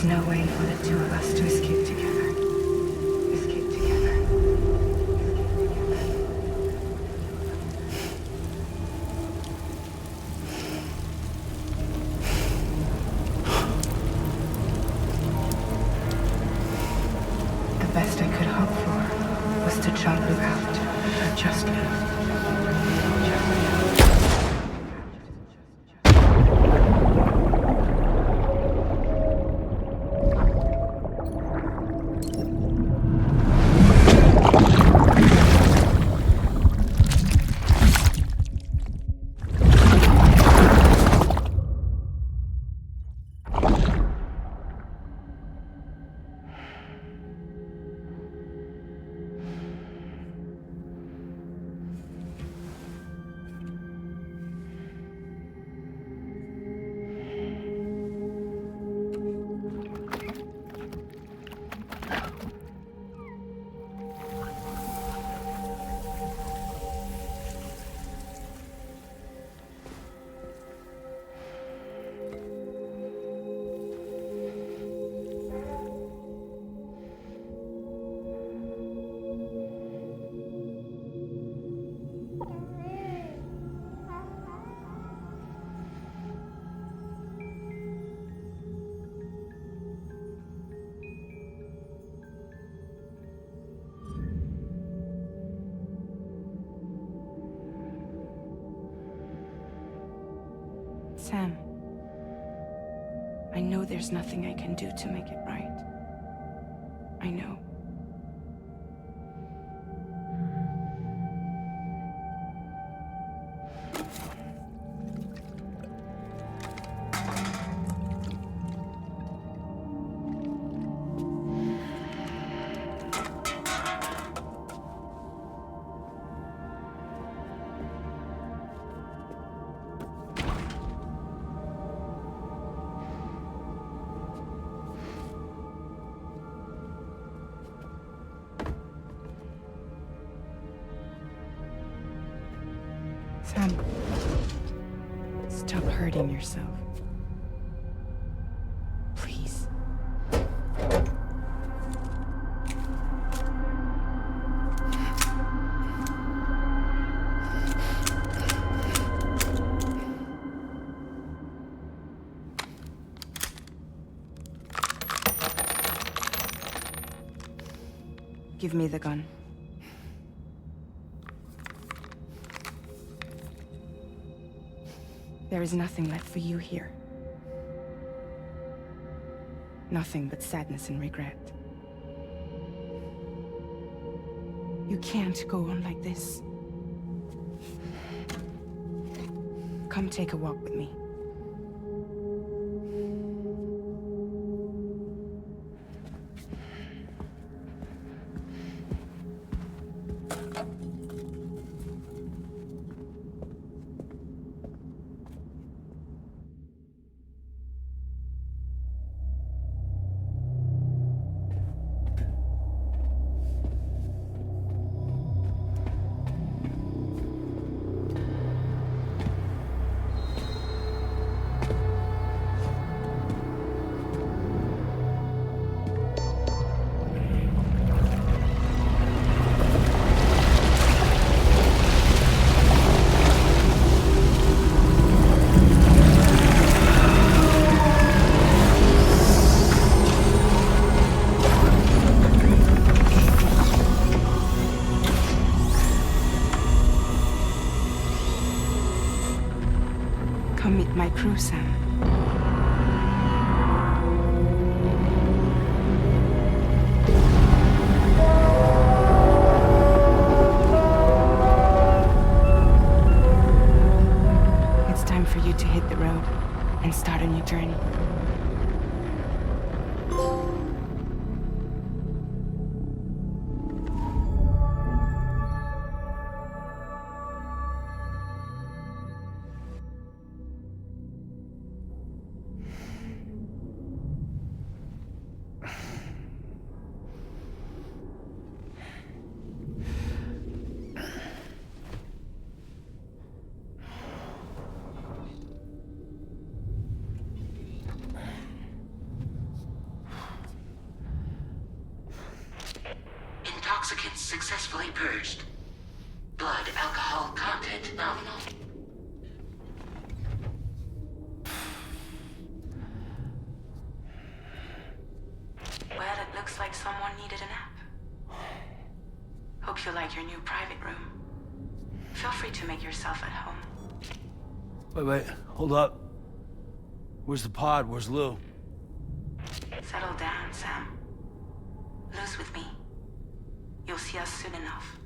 There's no way for the two of us to escape together. Escape together. The best I could hope for was to jump you out. Just live. Sam, I know there's nothing I can do to make it right. I know. Sam, stop hurting yourself. Please. Give me the gun. There is nothing left for you here. Nothing but sadness and regret. You can't go on like this. Come take a walk with me. Come meet my crew, Sam. It's time for you to hit the road and start a new journey. successfully purged. Blood alcohol content nominal. Well, it looks like someone needed a nap. Hope you like your new private room. Feel free to make yourself at home. Wait, hold up. Where's the pod? Where's Lou? Settle down, Sam. Lou's with me. You'll see us soon enough.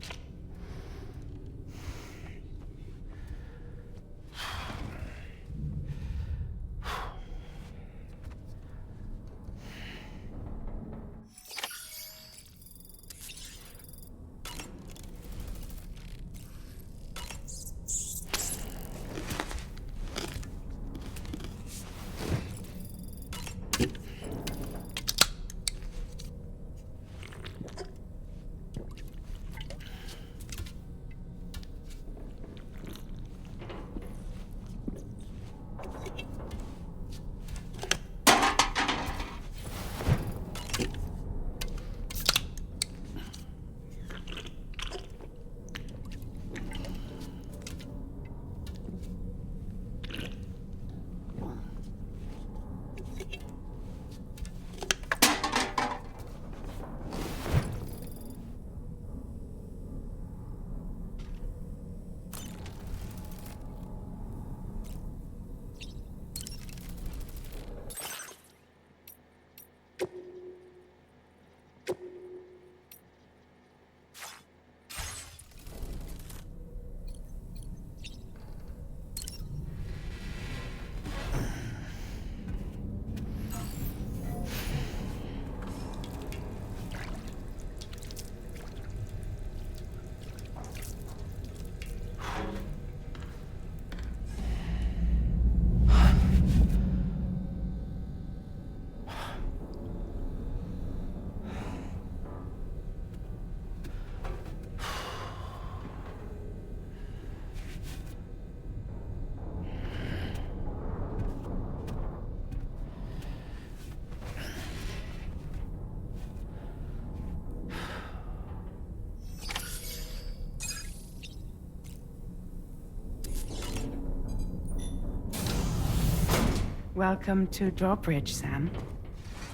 Welcome to Drawbridge, Sam.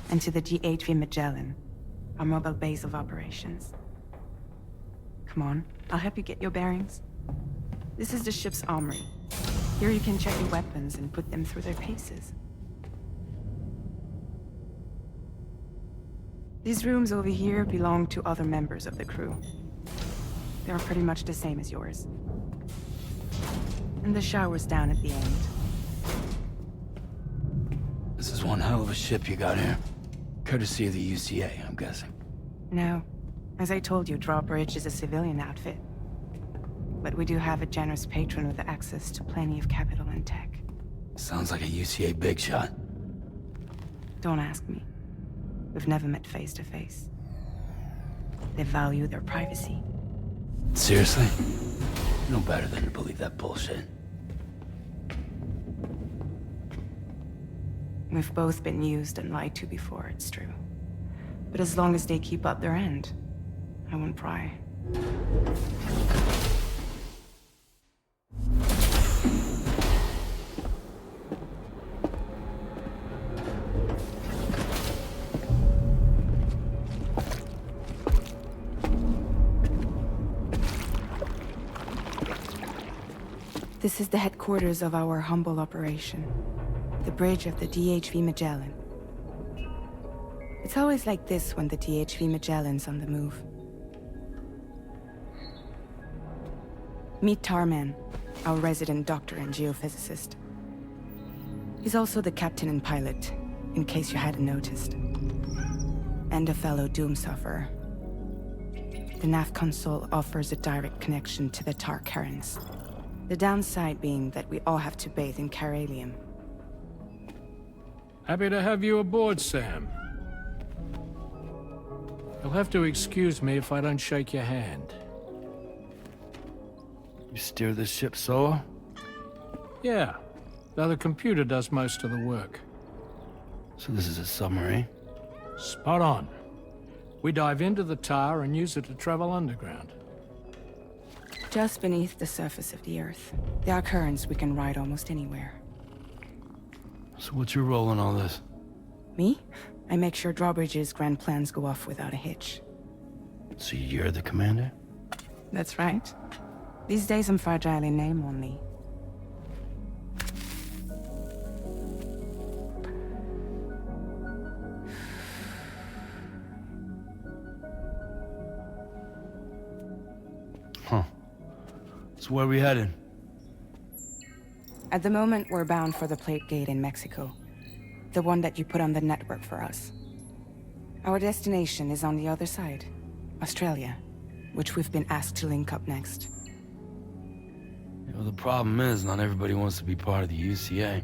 And to the GHV Magellan, our mobile base of operations. Come on, I'll help you get your bearings. This is the ship's armory. Here you can check your weapons and put them through their paces. These rooms over here belong to other members of the crew. They're pretty much the same as yours. And the shower's down at the end. This is one hell of a ship you got here. Courtesy of the UCA, I'm guessing. No. As I told you, Drawbridge is a civilian outfit. But we do have a generous patron with access to plenty of capital and tech. Sounds like a UCA big shot. Don't ask me. We've never met face to face. They value their privacy. Seriously? No better than to believe that bullshit. We've both been used and lied to before, it's true. But as long as they keep up their end, I won't pry. This is the headquarters of our humble operation. The bridge of the DHV Magellan. It's always like this when the DHV Magellan's on the move. Meet Tarman, our resident doctor and geophysicist. He's also the captain and pilot, in case you hadn't noticed. And a fellow doom sufferer. The nav console offers a direct connection to the Tarkarans. The downside being that we all have to bathe in Caralium. Happy to have you aboard, Sam. You'll have to excuse me if I don't shake your hand. You steer this ship solo? Yeah, though the computer does most of the work. So this is a submarine? Spot on. We dive into the tower and use it to travel underground. Just beneath the surface of the Earth, there are currents we can ride almost anywhere. So what's your role in all this? Me? I make sure Drawbridge's grand plans go off without a hitch. So you're the commander? That's right. These days I'm fragile in name only. Huh. So where are we headed? At the moment, we're bound for the Plate Gate in Mexico. The one that you put on the network for us. Our destination is on the other side, Australia, which we've been asked to link up next. You know, the problem is, not everybody wants to be part of the UCA.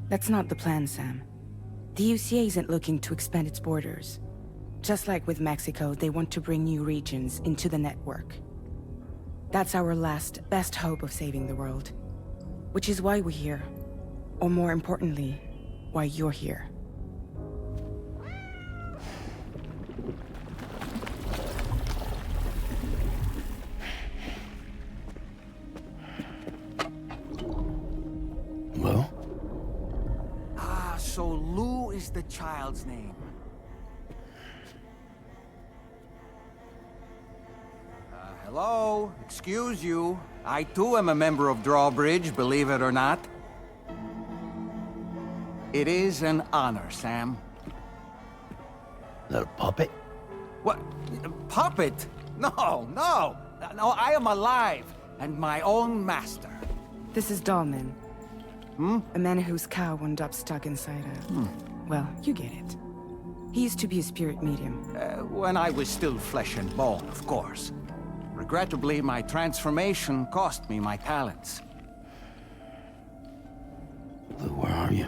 That's not the plan, Sam. The UCA isn't looking to expand its borders. Just like with Mexico, they want to bring new regions into the network. That's our last, best hope of saving the world. Which is why we're here. Or more importantly, why you're here. Well? Ah, so Lou is the child's name. Hello? Excuse you. I too am a member of Drawbridge, believe it or not. It is an honor, Sam. Is that a puppet? What? A puppet? No, no! No, I am alive, and my own master. This is Dahlman. A man whose cow wound up stuck inside a... Well, you get it. He used to be a spirit medium. When I was still flesh and bone, of course. Regrettably, my transformation cost me my talents. Lou, where are you?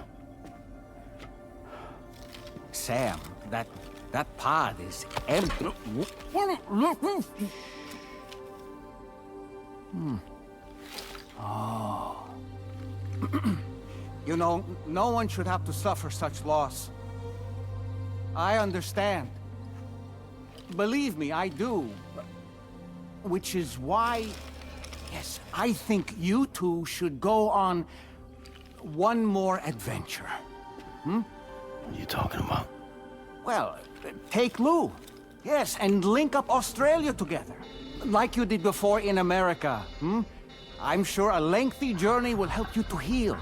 Sam, that pod is empty. Oh. You know, no one should have to suffer such loss. I understand. Believe me, I do. Which is why, yes, I think you two should go on one more adventure. What are you talking about? Well, take Lou. Yes, and link up Australia together. Like you did before in America. I'm sure a lengthy journey will help you to heal.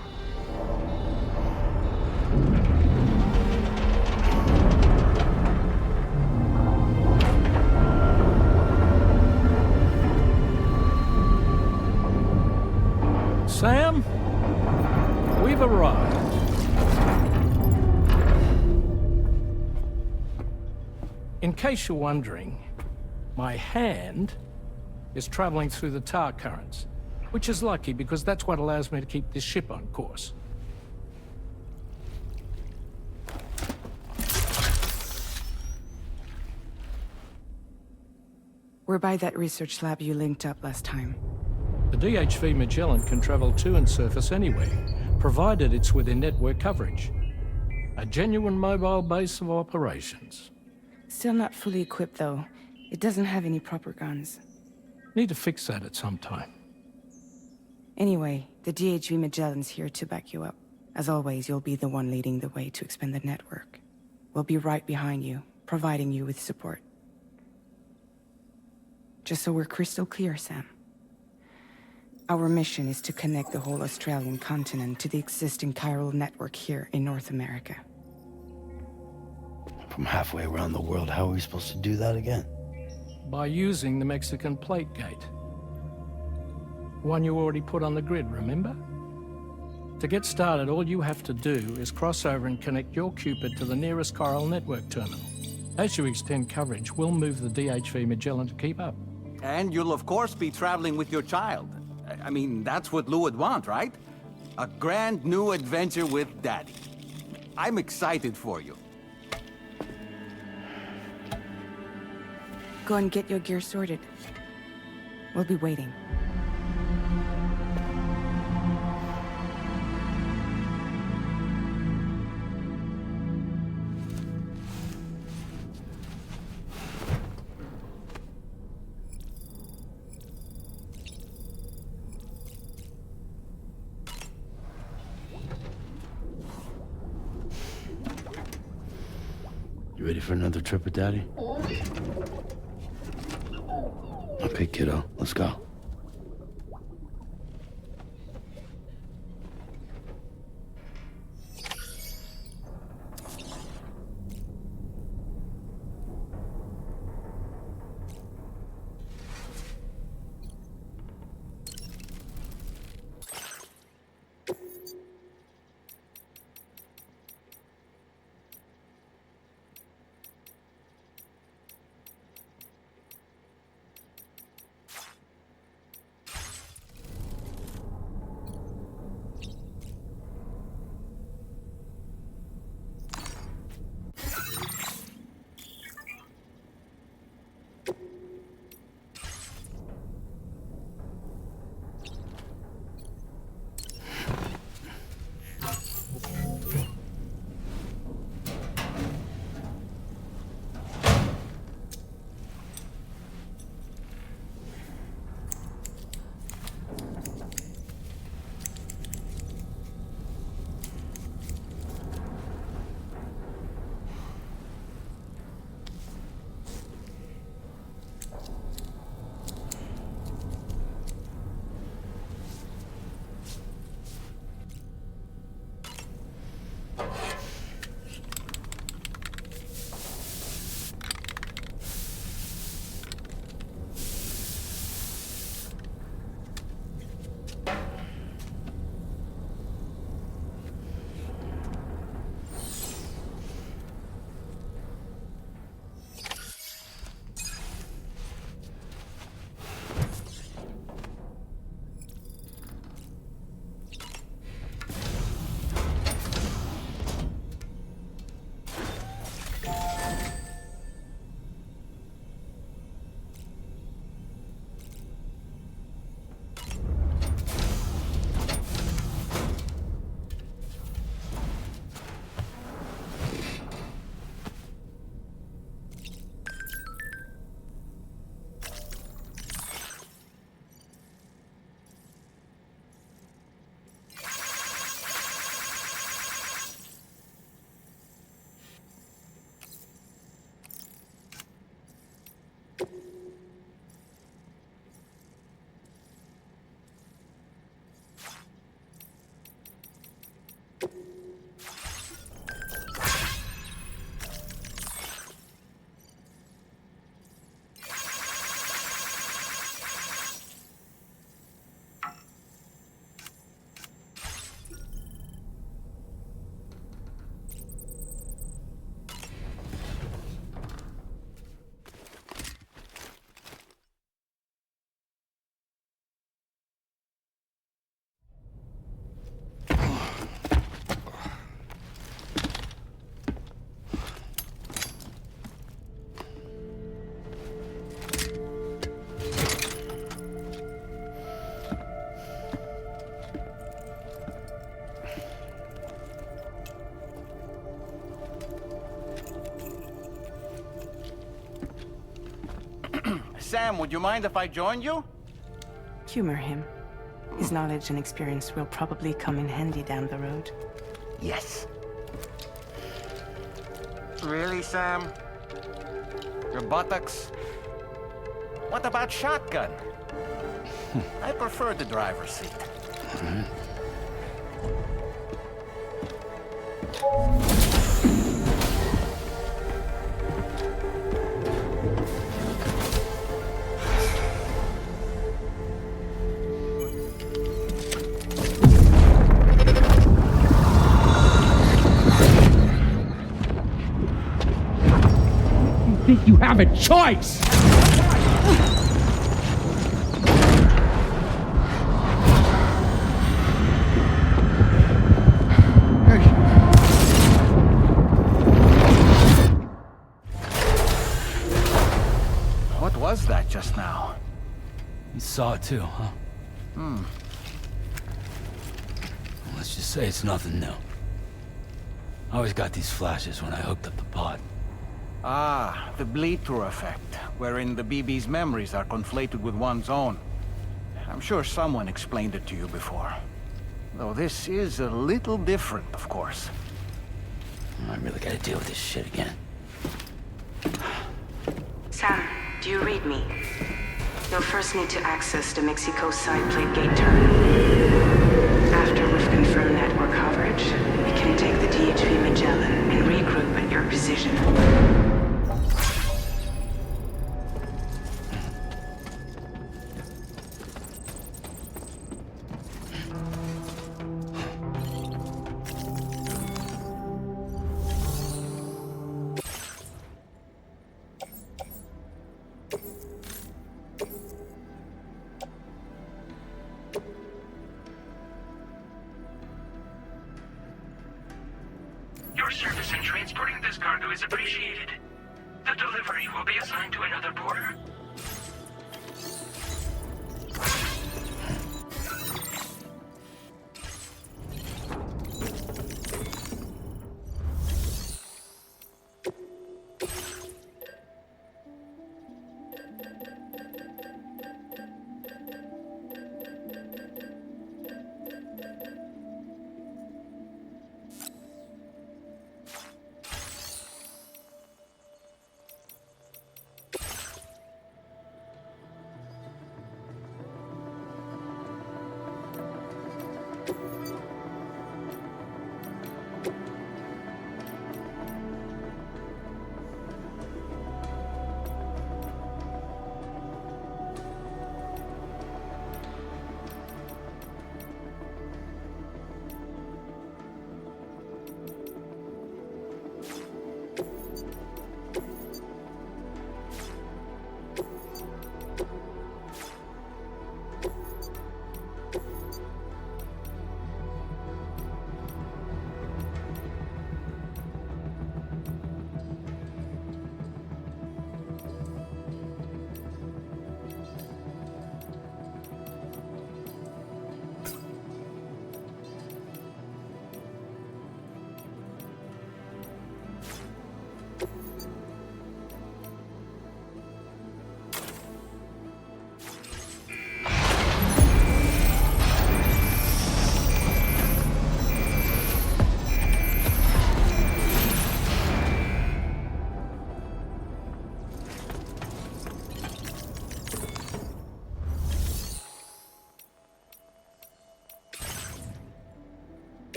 Sam, we've arrived. In case you're wondering, my hand is traveling through the tar currents, which is lucky because that's what allows me to keep this ship on course. We're by that research lab you linked up last time. The DHV Magellan can travel to and surface anywhere, provided it's within network coverage. A genuine mobile base of operations. Still not fully equipped, though. It doesn't have any proper guns. Need to fix that at some time. Anyway, the DHV Magellan's here to back you up. As always, you'll be the one leading the way to expand the network. We'll be right behind you, providing you with support. Just so we're crystal clear, Sam. Our mission is to connect the whole Australian continent to the existing chiral network here in North America. From halfway around the world, how are we supposed to do that again? By using the Mexican Plate Gate. One you already put on the grid, remember? To get started, all you have to do is cross over and connect your Cupid to the nearest chiral network terminal. As you extend coverage, we'll move the DHV Magellan to keep up. And you'll of course be traveling with your child. I mean, that's what Lou would want, right? A grand new adventure with Daddy. I'm excited for you. Go and get your gear sorted. We'll be waiting. You ready for another trip with Daddy? Okay, kiddo, let's go. Sam, would you mind if I joined you? Humor him. His knowledge and experience will probably come in handy down the road. Yes. Really, Sam? Your buttocks? What about shotgun? I prefer the driver's seat. Think you have a choice? What was that just now? You saw it too, huh? Let's just say it's nothing new. I always got these flashes when I hooked up the pod. Ah, the bleed-through effect, wherein the BB's memories are conflated with one's own. I'm sure someone explained it to you before. Though this is a little different, of course. I really gotta deal with this shit again. Sam, do you read me? You'll first need to access the Mexico side plate gate terminal. After we've confirmed network coverage, we can take the DHV Magellan and regroup at your position. Your service in transporting this cargo is appreciated. The delivery will be assigned to another porter.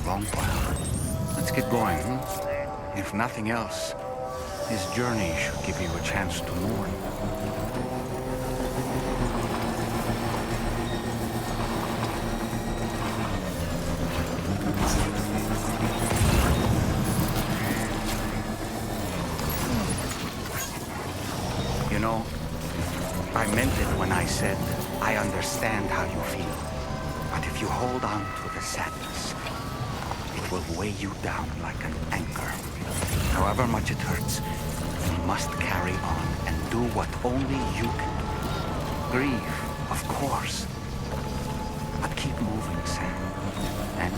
long while. Let's get going, hmm? If nothing else, this journey should give you a chance to mourn. You know, I meant it when when I said I understand how you feel. But if you hold on to the sadness, it will weigh you down like an anchor. However much it hurts, you must carry on and do what only you can do. Grieve, of course. But keep moving, Sam. And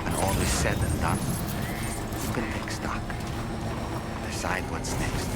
when all is said and done, you can take stock. Decide what's next.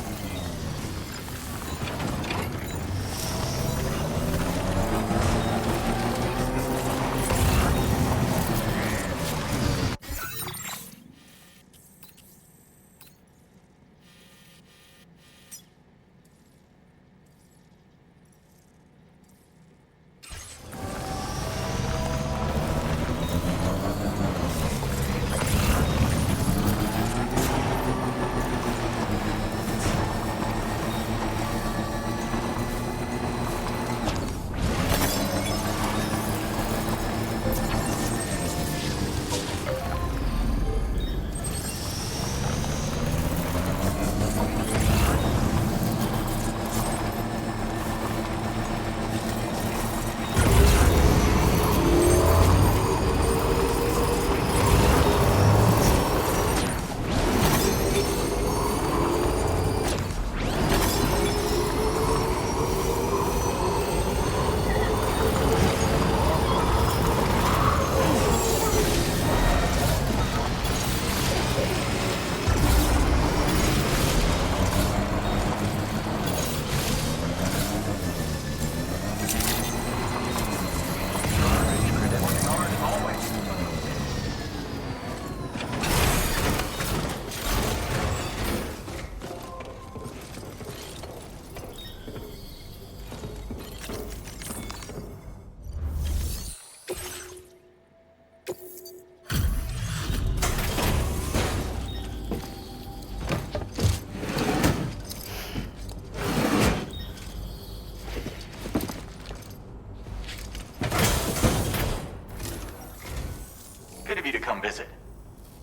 Good of you to come visit.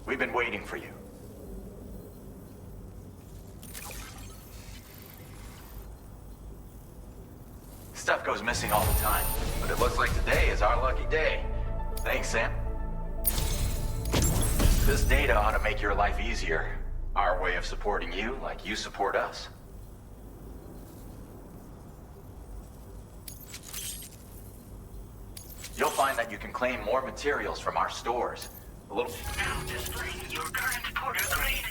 We've been waiting for you. Stuff goes missing all the time, but it looks like today is our lucky day. Thanks, Sam. This data ought to make your life easier. Our way of supporting you like you support us. You'll find that you can claim more materials from our stores. A little... Now displaying your current porter grade.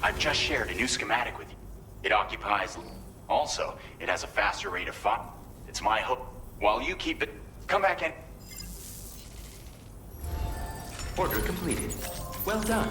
I've just shared a new schematic with you. It occupies... Also, it has a faster rate of fire. It's my hope. While you keep it... Come back in. Order completed. Well done.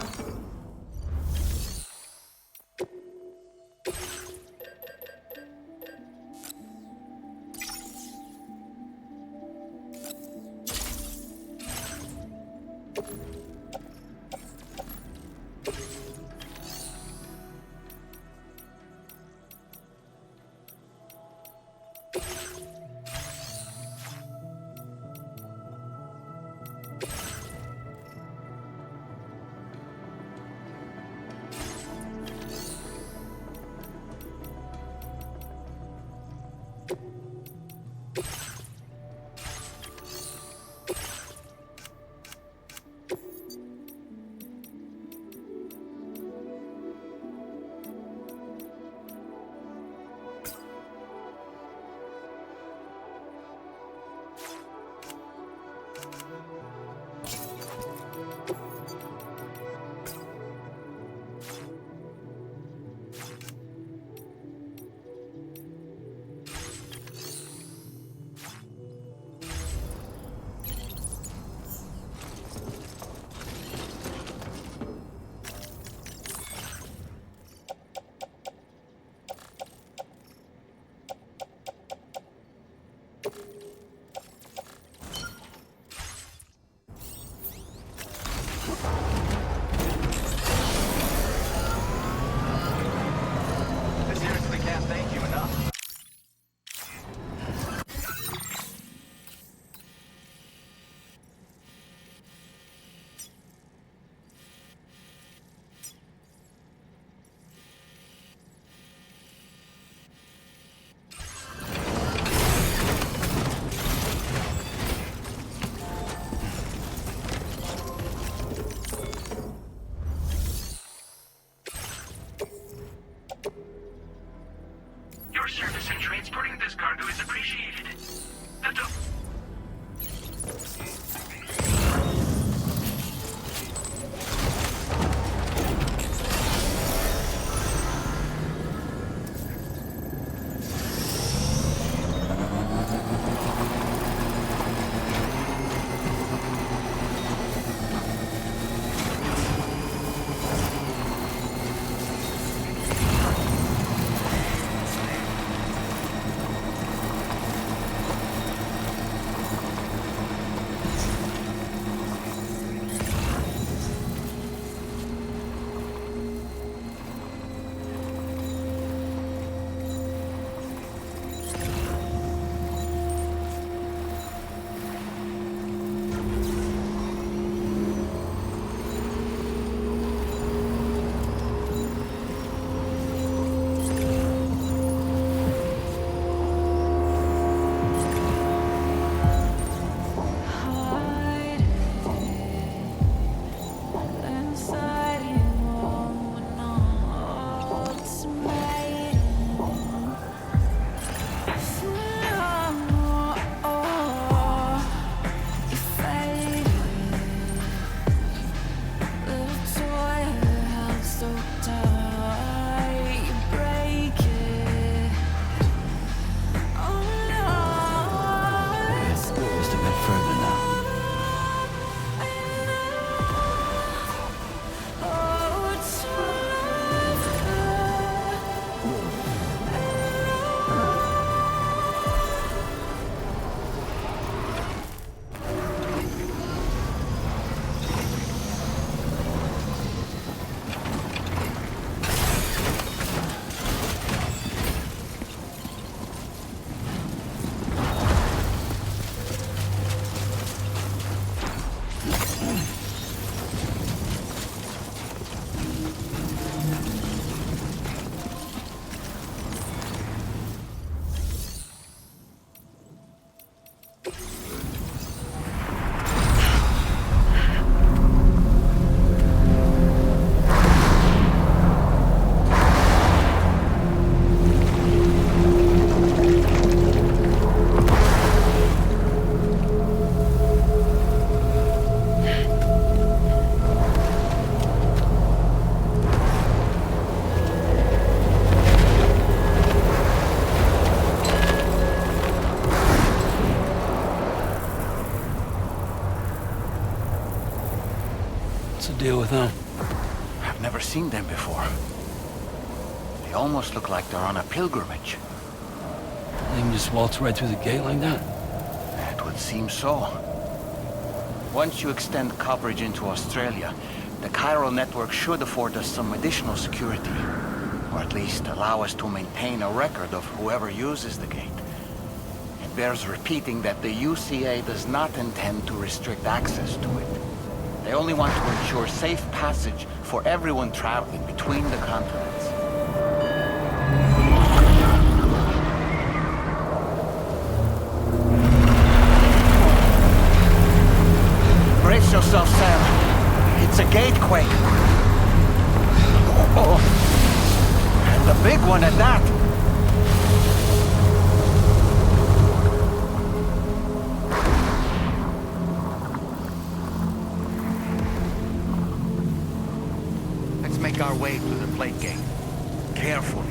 the deal with them? I've never seen them before. They almost look like they're on a pilgrimage. They can just waltz right through the gate like that? It would seem so. Once you extend coverage into Australia, the chiral network should afford us some additional security. Or at least allow us to maintain a record of whoever uses the gate. It bears repeating that the UCA does not intend to restrict access to it. They only want to ensure safe passage for everyone traveling between the continents. Brace yourself, Sam. It's a gatequake. Oh, and a big one at that. Let's make our way through the plate gate. Carefully.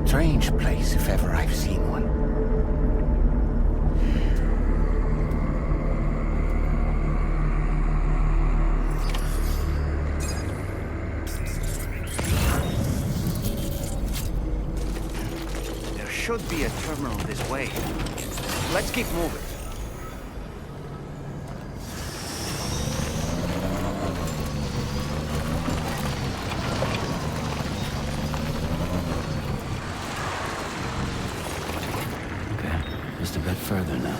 Strange place, if ever I've seen one. There should be a terminal this way. Let's keep moving. Just a bit further now.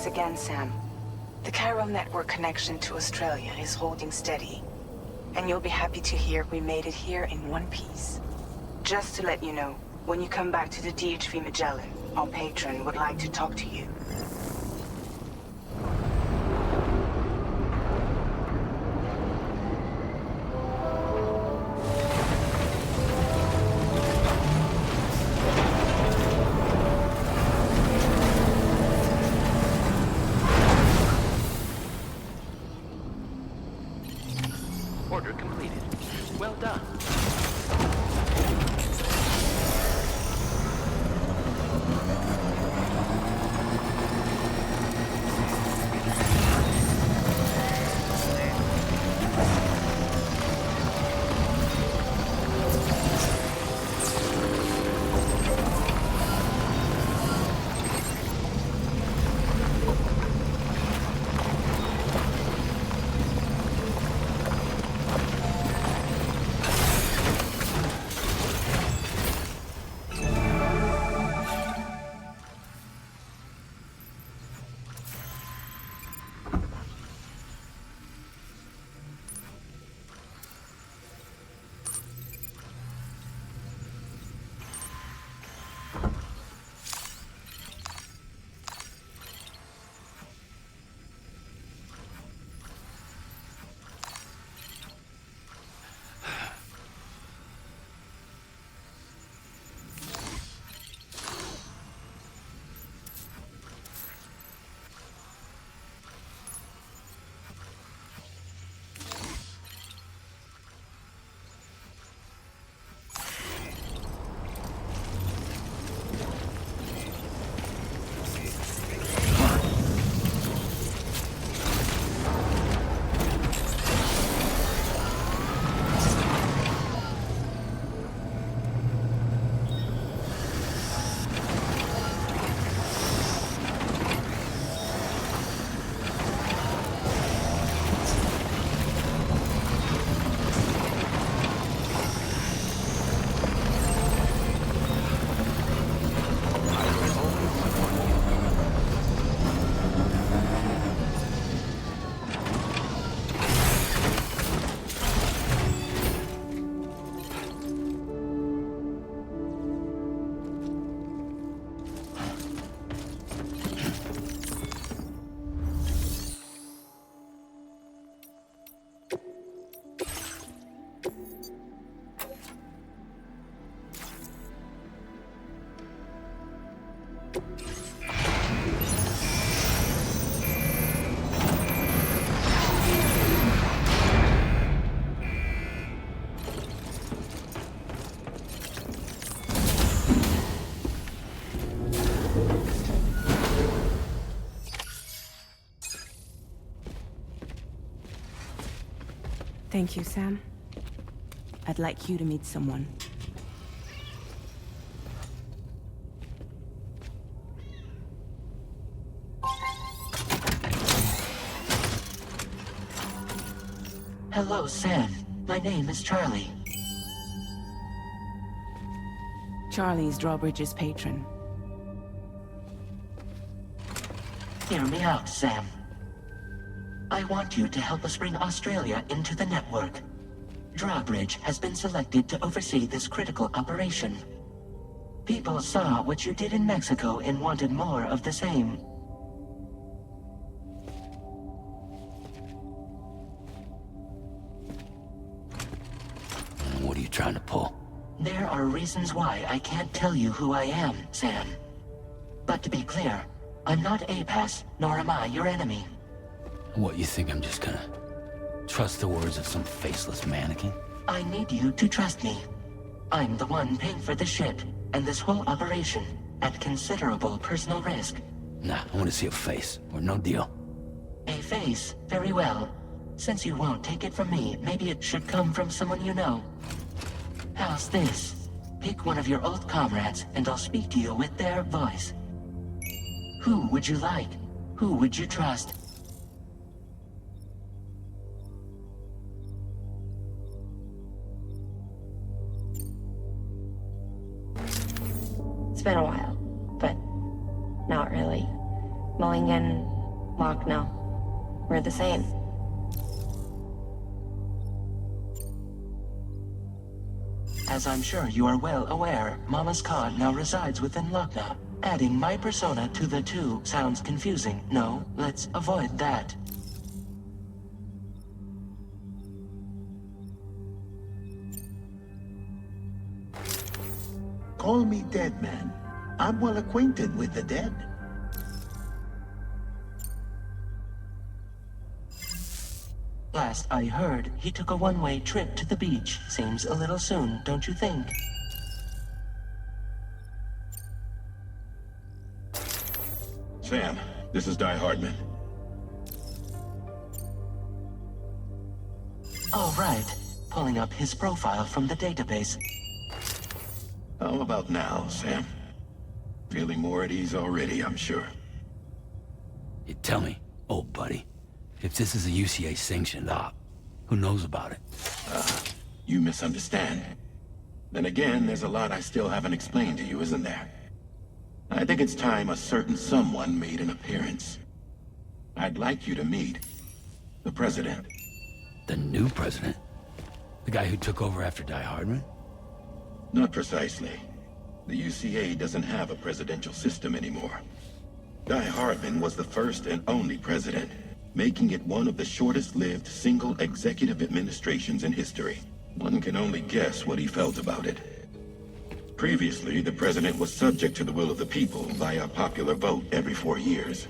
Thanks again, Sam. The chiral network connection to Australia is holding steady. And you'll be happy to hear we made it here in one piece. Just to let you know, when you come back to the DHV Magellan, our patron would like to talk to you. Order completed. Well done. Thank you, Sam. I'd like you to meet someone. Hello, Sam. My name is Charlie. Charlie's Drawbridge's patron. Hear me out, Sam. I want you to help us bring Australia into the network. Drawbridge has been selected to oversee this critical operation. People saw what you did in Mexico and wanted more of the same. What are you trying to pull? There are reasons why I can't tell you who I am, Sam. But to be clear, I'm not APAS, nor am I your enemy. What, you think I'm just gonna trust the words of some faceless mannequin? I need you to trust me. I'm the one paying for the ship and this whole operation at considerable personal risk. Nah, I want to see a face, or no deal. A face? Very well. Since you won't take it from me, maybe it should come from someone you know. How's this? Pick one of your old comrades, and I'll speak to you with their voice. Who would you like? Who would you trust? It's been a while, but not really. Mulligan Mark, no. We're the same. As I'm sure you are well aware, Mama's car now resides within Lochna. Adding my persona to the two sounds confusing. No, let's avoid that. Call me Dead Man. I'm well acquainted with the dead. Last I heard, he took a one-way trip to the beach. Seems a little soon, don't you think? Sam, this is Die Hardman. All right. Pulling up his profile from the database. How about now, Sam? Feeling more at ease already, I'm sure. You tell me, old buddy, if this is a UCA-sanctioned op, who knows about it? You misunderstand. Then again, there's a lot I still haven't explained to you, isn't there? I think it's time a certain someone made an appearance. I'd like you to meet the President. The new president? The guy who took over after Die Hardman? Not precisely. The UCA doesn't have a presidential system anymore. Die Hardman was the first and only president, making it one of the shortest-lived single executive administrations in history. One can only guess what he felt about it. Previously, the president was subject to the will of the people via popular vote every 4 years.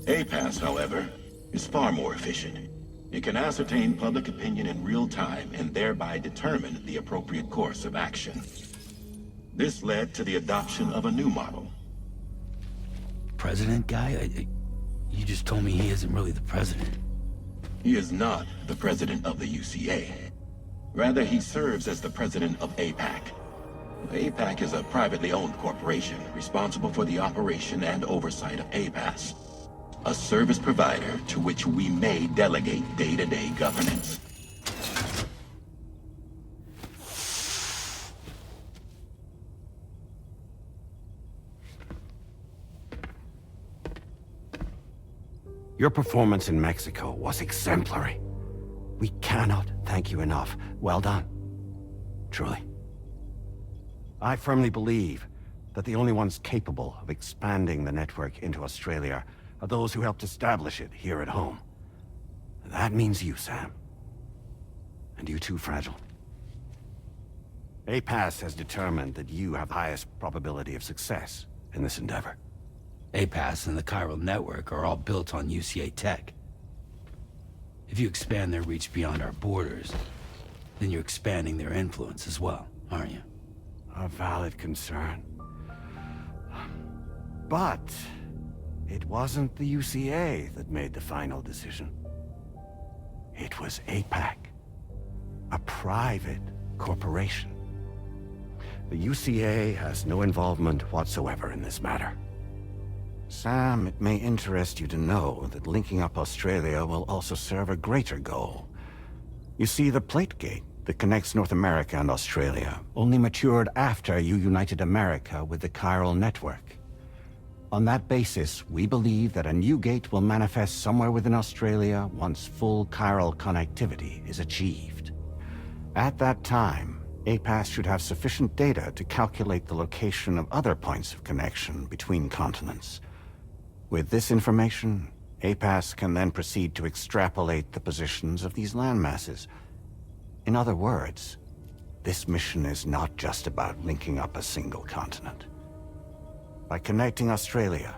APAS, however, is far more efficient. It can ascertain public opinion in real time and thereby determine the appropriate course of action. This led to the adoption of a new model. President guy? You just told me he isn't really the president. He is not the president of the UCA. Rather, he serves as the president of APAC. APAC is a privately owned corporation responsible for the operation and oversight of APAS, a service provider to which we may delegate day-to-day governance. Your performance in Mexico was exemplary. We cannot thank you enough. Well done. Truly. I firmly believe that the only ones capable of expanding the network into Australia are those who helped establish it here at home. That means you, Sam. And you too, Fragile. APAS has determined that you have the highest probability of success in this endeavor. APAS and the chiral network are all built on UCA tech. If you expand their reach beyond our borders, then you're expanding their influence as well, aren't you? A valid concern. But it wasn't the UCA that made the final decision. It was APAC, a private corporation. The UCA has no involvement whatsoever in this matter. Sam, it may interest you to know that linking up Australia will also serve a greater goal. You see, the plate gate that connects North America and Australia only matured after you united America with the chiral network. On that basis, we believe that a new gate will manifest somewhere within Australia once full chiral connectivity is achieved. At that time, APAS should have sufficient data to calculate the location of other points of connection between continents. With this information, APAS can then proceed to extrapolate the positions of these landmasses. In other words, this mission is not just about linking up a single continent. By connecting Australia,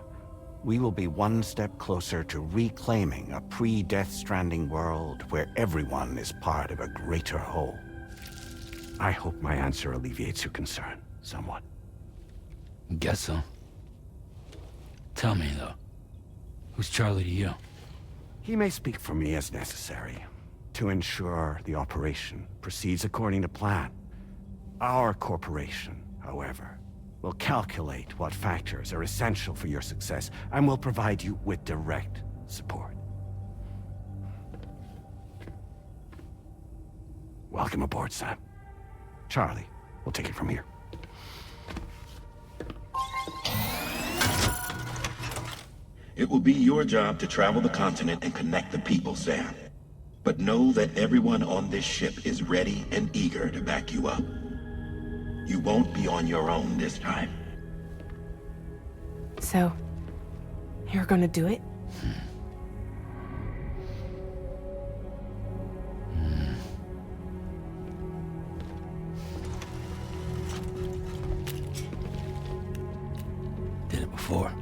we will be one step closer to reclaiming a pre-Death Stranding world where everyone is part of a greater whole. I hope my answer alleviates your concern somewhat. Guess so. Tell me, though, who's Charlie to you? He may speak for me as necessary to ensure the operation proceeds according to plan. Our corporation, however, will calculate what factors are essential for your success and will provide you with direct support. Welcome aboard, Sam. Charlie, we'll take it from here. It will be your job to travel the continent and connect the people, Sam. But know that everyone on this ship is ready and eager to back you up. You won't be on your own this time. So, you're gonna do it? Did it before.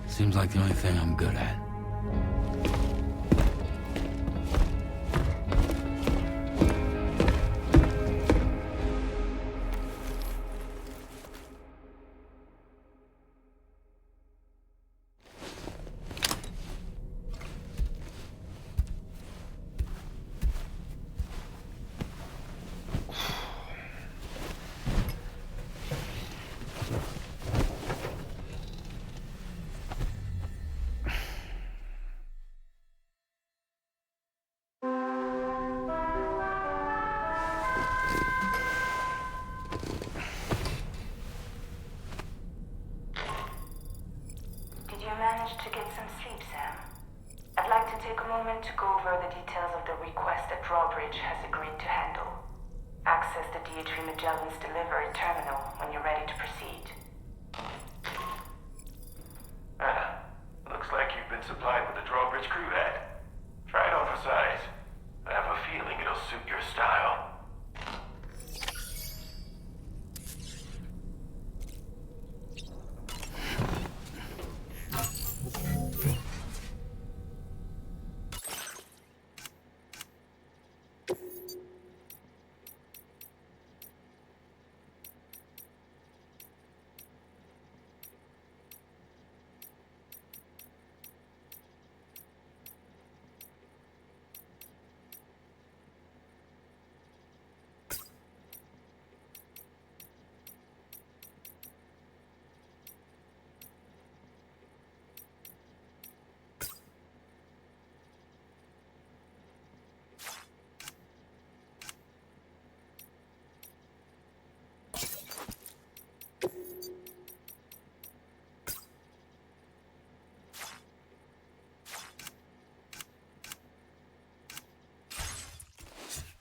Seems like the only thing I'm good at. Managed to get some sleep, Sam. I'd like to take a moment to go over the details of the request that Drawbridge has agreed to handle. Access the DHV Magellan's delivery terminal when you're ready to proceed. Looks like you've been supplied with the Drawbridge crew hat. Try it on for size. I have a feeling it'll suit your style.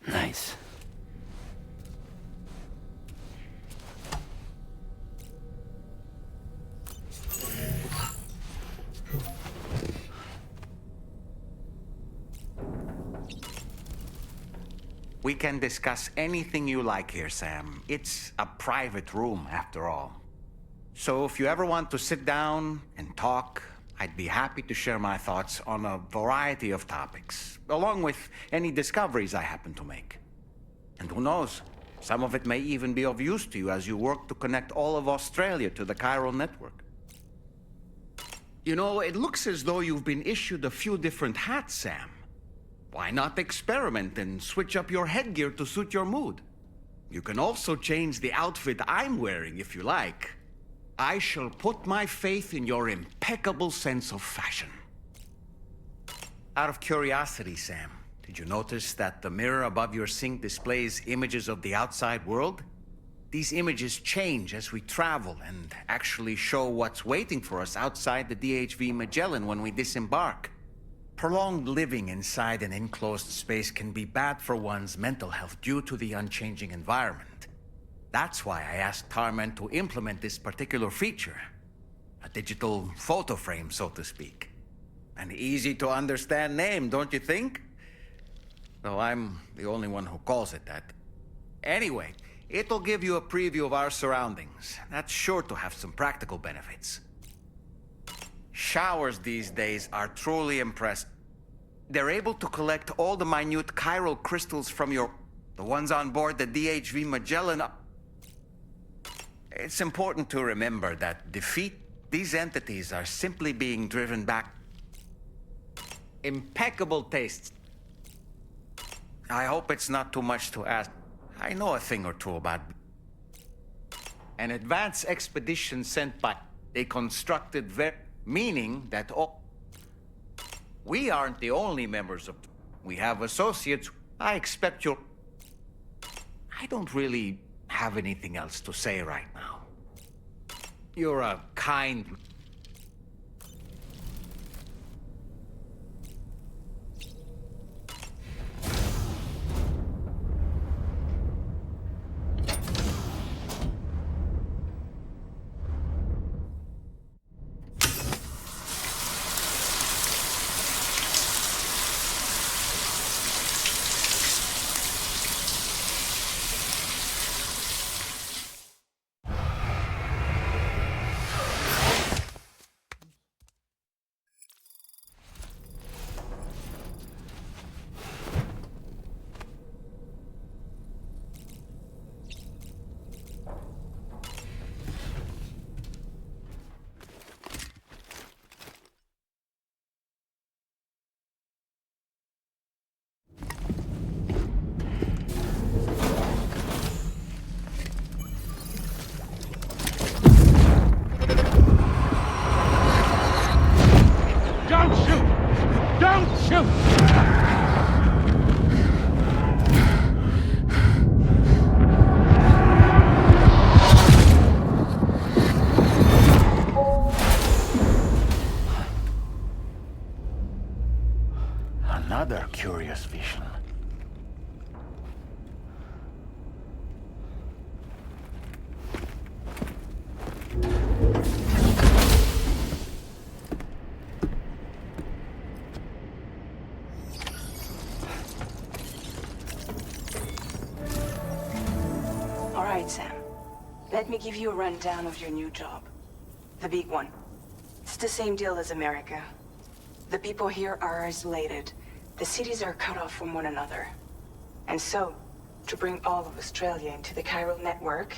Nice. We can discuss anything you like here, Sam. It's a private room, after all. So if you ever want to sit down and talk, I'd be happy to share my thoughts on a variety of topics, along with any discoveries I happen to make. And who knows, some of it may even be of use to you as you work to connect all of Australia to the chiral network. You know, it looks as though you've been issued a few different hats, Sam. Why not experiment and switch up your headgear to suit your mood? You can also change the outfit I'm wearing if you like. I shall put my faith in your impeccable sense of fashion. Out of curiosity, Sam, did you notice that the mirror above your sink displays images of the outside world? These images change as we travel and actually show what's waiting for us outside the DHV Magellan when we disembark. Prolonged living inside an enclosed space can be bad for one's mental health due to the unchanging environment. That's why I asked Tarman to implement this particular feature. A digital photo frame, so to speak. An easy-to-understand name, don't you think? Though I'm the only one who calls it that. Anyway, it'll give you a preview of our surroundings. That's sure to have some practical benefits. Showers these days are truly impressive. They're able to collect all the minute chiral crystals from the ones on board the DHV Magellan. It's important to remember that these entities are simply being driven back. Impeccable tastes. I hope it's not too much to ask. I know a thing or two about an advanced expedition sent by they constructed meaning that we aren't the only members of. We have associates. I expect you'll. I don't really have anything else to say right now. You're a kind... Don't shoot! Don't shoot! Another curious vision. All right, Sam. Let me give you a rundown of your new job. The big one. It's the same deal as America. The people here are isolated. The cities are cut off from one another. And so, to bring all of Australia into the chiral network,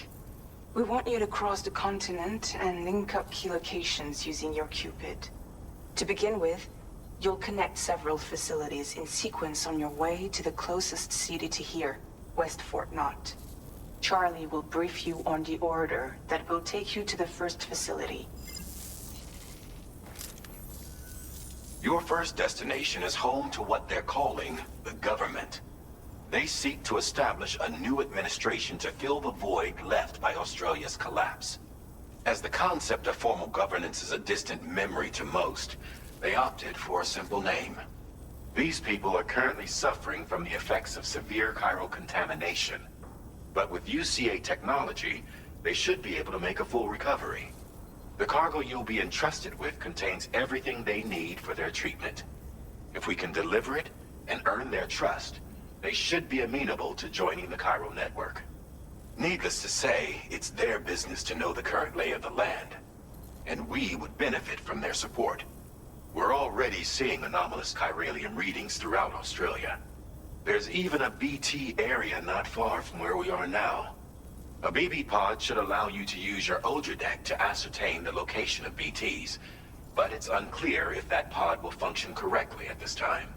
we want you to cross the continent and link up key locations using your Cupid. To begin with, you'll connect several facilities in sequence on your way to the closest city to here, West Fort Knott. Charlie will brief you on the order that will take you to the first facility. Your first destination is home to what they're calling the government. They seek to establish a new administration to fill the void left by Australia's collapse. As the concept of formal governance is a distant memory to most, they opted for a simple name. These people are currently suffering from the effects of severe chiral contamination. But with UCA technology, they should be able to make a full recovery. The cargo you'll be entrusted with contains everything they need for their treatment. If we can deliver it and earn their trust, they should be amenable to joining the chiral network. Needless to say, it's their business to know the current lay of the land, and we would benefit from their support. We're already seeing anomalous chiralium readings throughout Australia. There's even a BT area not far from where we are now. A BB pod should allow you to use your Ultra deck to ascertain the location of BTs, but it's unclear if that pod will function correctly at this time.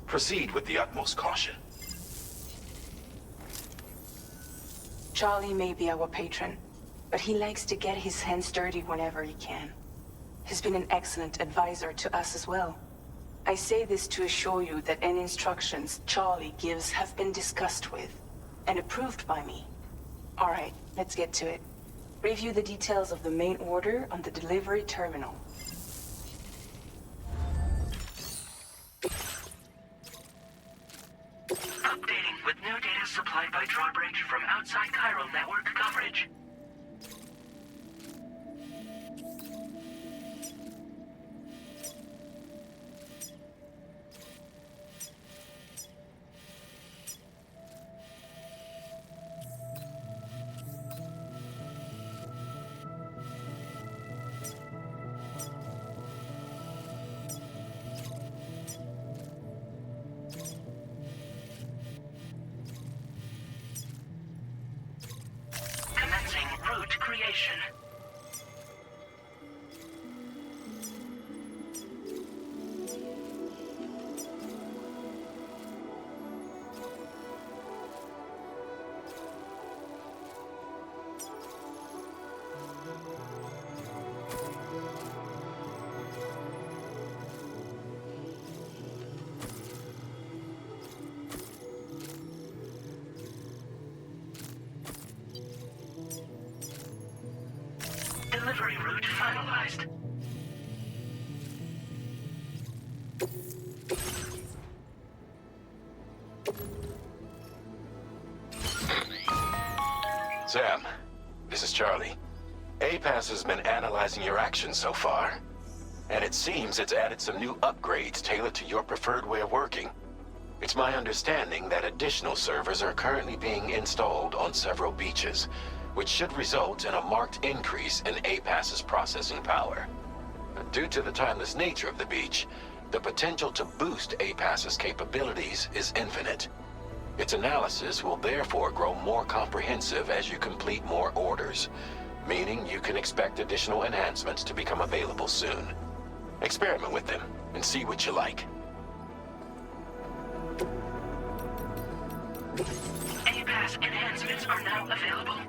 Proceed with the utmost caution. Charlie may be our patron, but he likes to get his hands dirty whenever he can. He's been an excellent advisor to us as well. I say this to assure you that any instructions Charlie gives have been discussed with and approved by me. All right, let's get to it. Review the details of the main order on the delivery terminal. Updating with new data supplied by Drawbridge from outside chiral network coverage. Commencing delivery route finalized. Sam, this is Charlie. APAS has been analyzing your actions so far, and it seems it's added some new upgrades tailored to your preferred way of working. It's my understanding that additional servers are currently being installed on several beaches, which should result in a marked increase in APAS's processing power. Due to the timeless nature of the beach, the potential to boost APAS's capabilities is infinite. Its analysis will therefore grow more comprehensive as you complete more orders, meaning you can expect additional enhancements to become available soon. Experiment with them and see what you like. APAS enhancements are now available.